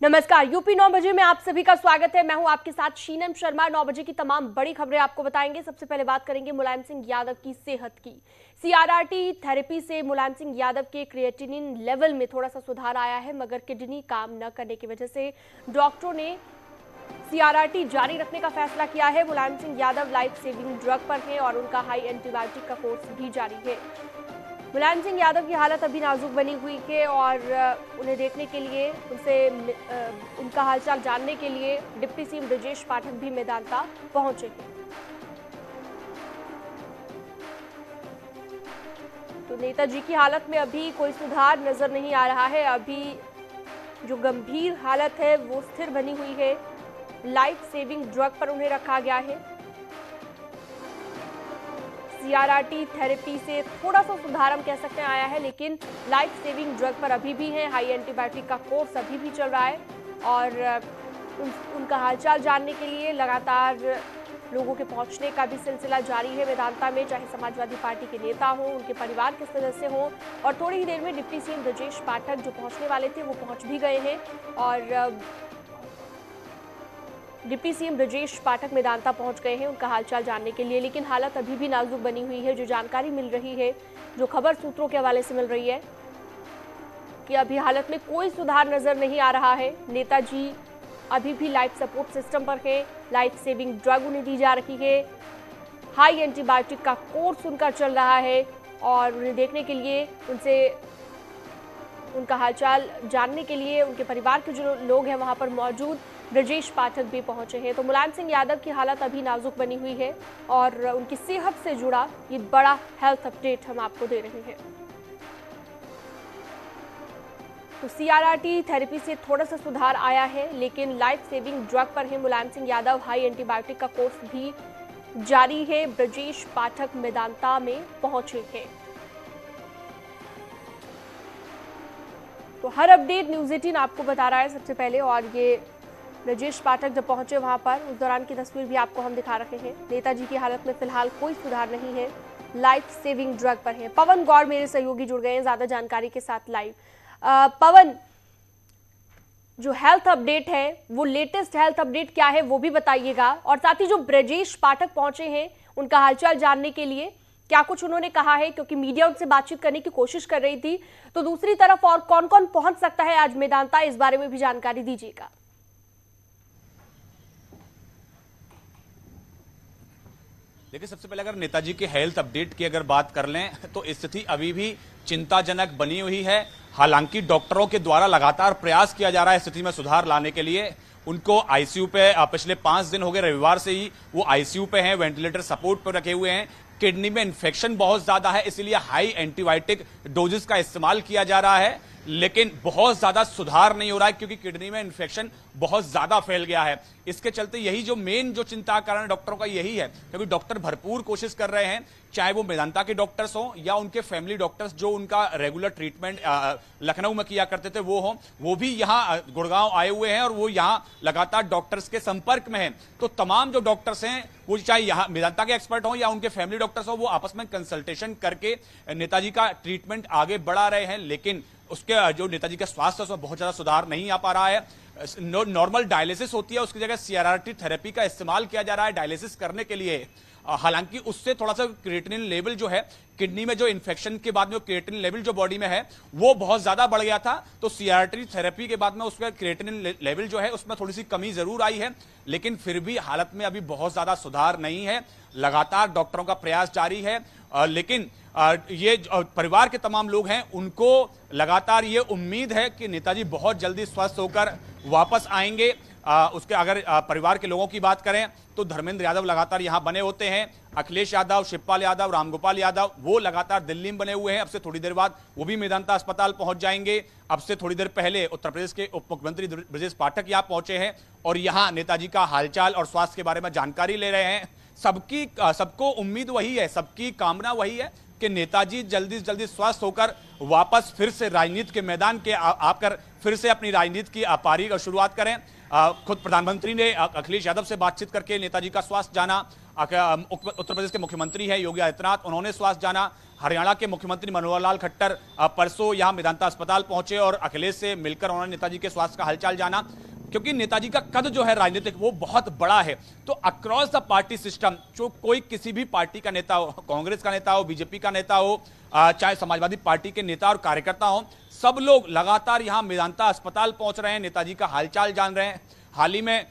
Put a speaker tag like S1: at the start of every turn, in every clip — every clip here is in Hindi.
S1: नमस्कार, यूपी 9 बजे में आप सभी का स्वागत है। मैं हूं आपके साथ शीनम शर्मा। 9 बजे की तमाम बड़ी खबरें आपको बताएंगे। सबसे पहले बात करेंगे मुलायम सिंह यादव की सेहत की। सीआरआरटी थेरेपी से मुलायम सिंह यादव के क्रिएटिनिन लेवल में थोड़ा सा सुधार आया है, मगर किडनी काम न करने की वजह से डॉक्टरों ने सीआरआरटी जारी रखने का फैसला किया है। Mulayam Singh Yadav life saving drug पर हैं और उनका हाई एंटीबायोटिक का कोर्स भी जारी है। मुलायम सिंह यादव की हालत अभी नाजुक बनी हुई है और उन्हें देखने के लिए, उनका हालचाल जानने के लिए डिप्टी सीएम ब्रजेश पाठक भी मेदांता पहुंचे हैं। तो नेताजी की हालत में अभी कोई सुधार नजर नहीं आ रहा है। अभी जो गंभीर हालत है वो स्थिर बनी हुई है। लाइफ सेविंग ड्रग पर उन्हें रखा गया है। सीआरआरटी थेरेपी से थोड़ा सा सुधार हम कह सकते हैं आया है, लेकिन लाइफ सेविंग ड्रग पर अभी भी है। हाई एंटीबायोटिक का कोर्स अभी भी चल रहा है और उनका हालचाल जानने के लिए लगातार लोगों के पहुंचने का भी सिलसिला जारी है मेदांता में, चाहे समाजवादी पार्टी के नेता हों, उनके परिवार के सदस्य हों। और थोड़ी ही देर में डिप्टी सीएम ब्रजेश पाठक जो पहुंचने वाले थे वो पहुंच भी गए हैं और डिप्टी सीएम ब्रजेश पाठक मेदांता पहुंच गए हैं उनका हालचाल जानने के लिए। लेकिन हालत अभी भी नाजुक बनी हुई है। जो जानकारी मिल रही है, जो खबर सूत्रों के हवाले से मिल रही है कि अभी हालत में कोई सुधार नजर नहीं आ रहा है। नेताजी अभी भी लाइफ सपोर्ट सिस्टम पर है। लाइफ सेविंग ड्रग उन्हें दी जा रही है। हाई एंटीबायोटिक का कोर्स उनका चल रहा है और उन्हें देखने के लिए, उनका हालचाल जानने के लिए उनके परिवार के जो लोग हैं वहां पर मौजूद ब्रजेश पाठक भी पहुंचे हैं। तो मुलायम सिंह यादव की हालत अभी नाजुक बनी हुई है और उनकी सेहत से जुड़ा ये बड़ा हेल्थ अपडेट हम आपको दे रहे हैं। तो सीआरआरटी थेरेपी से थोड़ा सा सुधार आया है, लेकिन लाइफ सेविंग ड्रग पर है मुलायम सिंह यादव। हाई एंटीबायोटिक का कोर्स भी जारी है। ब्रजेश पाठक मेदांता में पहुंचे हैं। तो हर अपडेट न्यूज़ 18 आपको बता रहा है सबसे पहले। और ये ब्रजेश पाठक जब पहुंचे वहां पर, उस दौरान की तस्वीर भी आपको हम दिखा रहे हैं। नेताजी की हालत में फिलहाल कोई सुधार नहीं है। लाइफ सेविंग ड्रग पर है। पवन गौर मेरे सहयोगी जुड़ गए हैं ज्यादा जानकारी के साथ लाइव। पवन, जो हेल्थ अपडेट है वो लेटेस्ट हेल्थ अपडेट क्या है वो भी बताइएगा, और साथ ही जो ब्रजेश पाठक पहुंचे हैं उनका हालचाल जानने के लिए क्या कुछ उन्होंने कहा है, क्योंकि मीडिया उनसे बातचीत करने की कोशिश कर रही थी। तो दूसरी तरफ और कौन कौन पहुंच सकता है आज मेदांता, इस बारे में भी जानकारी दीजिएगा।
S2: देखिए, सबसे पहले अगर नेताजी के हेल्थ अपडेट की अगर बात कर लें तो स्थिति अभी भी चिंताजनक बनी हुई है। हालांकि डॉक्टरों के द्वारा लगातार प्रयास किया जा रहा है स्थिति में सुधार लाने के लिए। उनको आईसीयू पे पिछले 5 दिन हो गए, रविवार से ही वो आईसीयू पे हैं, वेंटिलेटर सपोर्ट पर रखे हुए हैं। किडनी में इन्फेक्शन बहुत ज्यादा है, इसलिए हाई एंटीबायोटिक डोजेस का इस्तेमाल किया जा रहा है, लेकिन बहुत ज्यादा सुधार नहीं हो रहा है क्योंकि किडनी में इन्फेक्शन बहुत ज्यादा फैल गया है। इसके चलते यही जो मेन जो चिंता का कारण डॉक्टरों का यही है, क्योंकि डॉक्टर भरपूर कोशिश कर रहे हैं, चाहे वो मेदांता के डॉक्टर्स हों या उनके फैमिली डॉक्टर्स जो उनका रेगुलर ट्रीटमेंट लखनऊ में किया करते थे वो हों, वो भी यहाँ गुड़गांव आए हुए हैं और वो यहाँ लगातार डॉक्टर्स के संपर्क में हैं। तो तमाम जो डॉक्टर्स हैं, वो चाहे यहाँ मेदांता के एक्सपर्ट हों या उनके फैमिली डॉक्टर्स हों, वो आपस में कंसल्टेशन करके नेताजी का ट्रीटमेंट आगे बढ़ा रहे हैं। लेकिन उसके जो नेताजी का स्वास्थ्य है उसमें बहुत ज्यादा सुधार नहीं आ पा रहा है। नॉर्मल डायलिसिस होती है, उसकी जगह सीआरआरटी थेरेपी का इस्तेमाल किया जा रहा है डायलिसिस करने के लिए। हालांकि उससे थोड़ा सा क्रिएटिनिन लेवल जो है, किडनी में जो इन्फेक्शन के बाद में क्रिएटिनिन लेवल जो बॉडी में है वो बहुत ज्यादा बढ़ गया था। तो सीआरआरटी थेरेपी के बाद में उसका क्रिएटिनिन लेवल जो है उसमें थोड़ी सी कमी जरूर आई है, लेकिन फिर भी हालत में अभी बहुत ज्यादा सुधार नहीं है। लगातार डॉक्टरों का प्रयास जारी है, लेकिन ये परिवार के तमाम लोग हैं उनको लगातार ये उम्मीद है कि नेताजी बहुत जल्दी स्वस्थ होकर वापस आएंगे। उसके अगर परिवार के लोगों की बात करें तो धर्मेंद्र यादव लगातार यहां बने होते हैं, अखिलेश यादव, शिवपाल यादव, रामगोपाल यादव वो लगातार दिल्ली में बने हुए हैं। अब से थोड़ी देर बाद वो भी मेदांता अस्पताल पहुंच जाएंगे। अब से थोड़ी देर पहले उत्तर प्रदेश के उप मुख्यमंत्री ब्रजेश पाठक यहां पहुंचे हैं और यहां नेताजी का हालचाल और स्वास्थ्य के बारे में जानकारी ले रहे हैं। सबको उम्मीद वही है, सबकी कामना वही है कि नेताजी जल्दी से जल्दी स्वस्थ होकर वापस फिर से राजनीति के मैदान के आकर फिर से अपनी राजनीति की पारी का शुरुआत करें। खुद प्रधानमंत्री ने अखिलेश यादव से बातचीत करके नेताजी का स्वास्थ्य जाना। उत्तर प्रदेश के मुख्यमंत्री हैं योगी आदित्यनाथ, उन्होंने स्वास्थ्य जाना। हरियाणा के मुख्यमंत्री मनोहर लाल खट्टर परसों यहां मेदांता अस्पताल पहुंचे और अखिलेश से मिलकर उन्होंने नेताजी के स्वास्थ्य का हालचाल जाना, क्योंकि नेताजी का कद जो है राजनीतिक वो बहुत बड़ा है। तो अक्रॉस द पार्टी सिस्टम, जो कोई किसी भी पार्टी का नेता हो, कांग्रेस का नेता हो, बीजेपी का नेता हो, चाहे समाजवादी पार्टी के नेता और कार्यकर्ता हो, सब लोग लगातार यहां मेदांता अस्पताल पहुंच रहे हैं, नेताजी का हालचाल जान रहे हैं। हाल ही में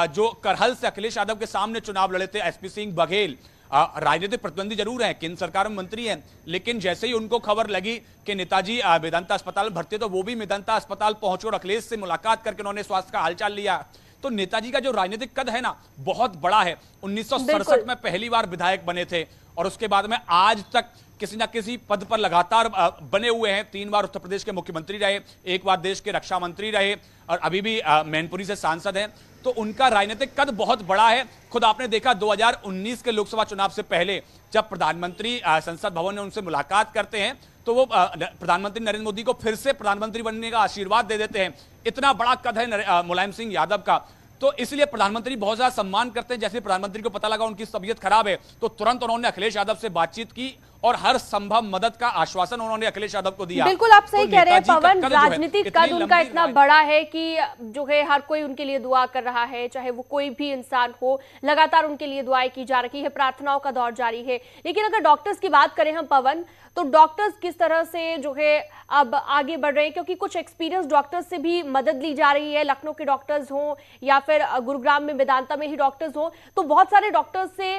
S2: जो करहल से अखिलेश यादव के सामने चुनाव लड़े थे एसपी सिंह बघेल, राजनीतिक प्रतिद्वंदी जरूर हैं, केंद्र सरकार में मंत्री हैं, लेकिन जैसे ही उनको खबर लगी कि नेताजी मेदांता अस्पताल में भर्ती, तो वो भी मेदांता अस्पताल पहुंचे और अखिलेश से मुलाकात करके उन्होंने स्वास्थ्य का हालचाल लिया। तो नेताजी का जो राजनीतिक कद है ना, बहुत बड़ा है। 1967 में पहली बार विधायक बने थे और उसके बाद में आज तक किसी ना किसी पद पर लगातार बने हुए हैं। 3 बार उत्तर प्रदेश के मुख्यमंत्री रहे, 1 बार देश के रक्षा मंत्री रहे और अभी भी मैनपुरी से सांसद हैं। तो उनका राजनीतिक कद बहुत बड़ा है। खुद आपने देखा 2019 के लोकसभा चुनाव से पहले जब प्रधानमंत्री संसद भवन में उनसे मुलाकात करते हैं तो वो प्रधानमंत्री नरेंद्र मोदी को फिर से प्रधानमंत्री बनने का आशीर्वाद दे देते हैं। इतना बड़ा कद है मुलायम सिंह यादव का, तो इसलिए प्रधानमंत्री बहुत ज्यादा सम्मान करते हैं। जैसे प्रधानमंत्री को पता लगा उनकी तबीयत खराब है तो तुरंत उन्होंने अखिलेश यादव से बातचीत की और हर संभव मदद का आश्वासन उन्होंने अखिलेश यादव को दिया।
S1: बिल्कुल आप सही कह रहे हैं पवन, राजनीतिक कद उनका इतना बड़ा है कि जो है हर कोई उनके लिए दुआ कर रहा है, चाहे वो कोई भी इंसान हो, लगातार उनके लिए दुआएं की जा रही है, प्रार्थनाओं का दौर जारी है। लेकिन अगर डॉक्टर्स की बात करें हम पवन, तो डॉक्टर्स किस तरह से जो है अब आगे बढ़ रहे हैं, क्योंकि कुछ एक्सपीरियंस डॉक्टर्स से भी मदद ली जा रही है, लखनऊ के डॉक्टर्स हों या फिर गुरुग्राम में मेदांता में ही डॉक्टर्स हों, तो बहुत सारे डॉक्टर्स से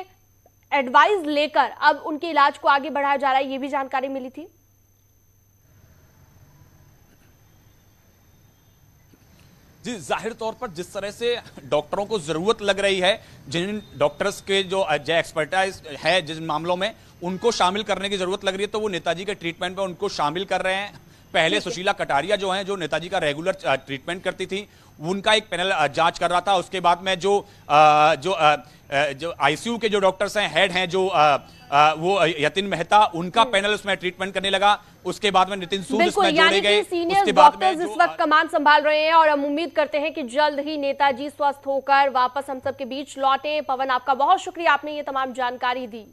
S1: एडवाइस लेकर अब उनके इलाज को आगे बढ़ाया जा रहा है, ये भी जानकारी मिली थी।
S2: जी, जाहिर तौर पर जिस तरह से डॉक्टरों को जरूरत लग रही है, जिन डॉक्टर्स के जो एक्सपर्टाइज है जिन मामलों में, उनको शामिल करने की जरूरत लग रही है, तो वो नेताजी के ट्रीटमेंट में उनको शामिल कर रहे हैं। पहले सुशीला कटारिया जो हैं, जो नेताजी का रेगुलर ट्रीटमेंट करती थी, उनका एक पैनल जांच कर रहा था। उसके बाद में जो आईसीयू के जो डॉक्टर्स हैं, हेड हैं जो वो यतिन मेहता, उनका पैनल उसमें ट्रीटमेंट करने लगा। उसके बाद में नितिन सूद इसमें जोड़े गए।
S1: सीनियर डॉक्टर्स इस वक्त कमान संभाल रहे हैं और हम उम्मीद करते हैं कि जल्द ही नेताजी स्वस्थ होकर वापस हम सबके बीच लौटे। पवन, आपका बहुत शुक्रिया, आपने ये तमाम जानकारी दी।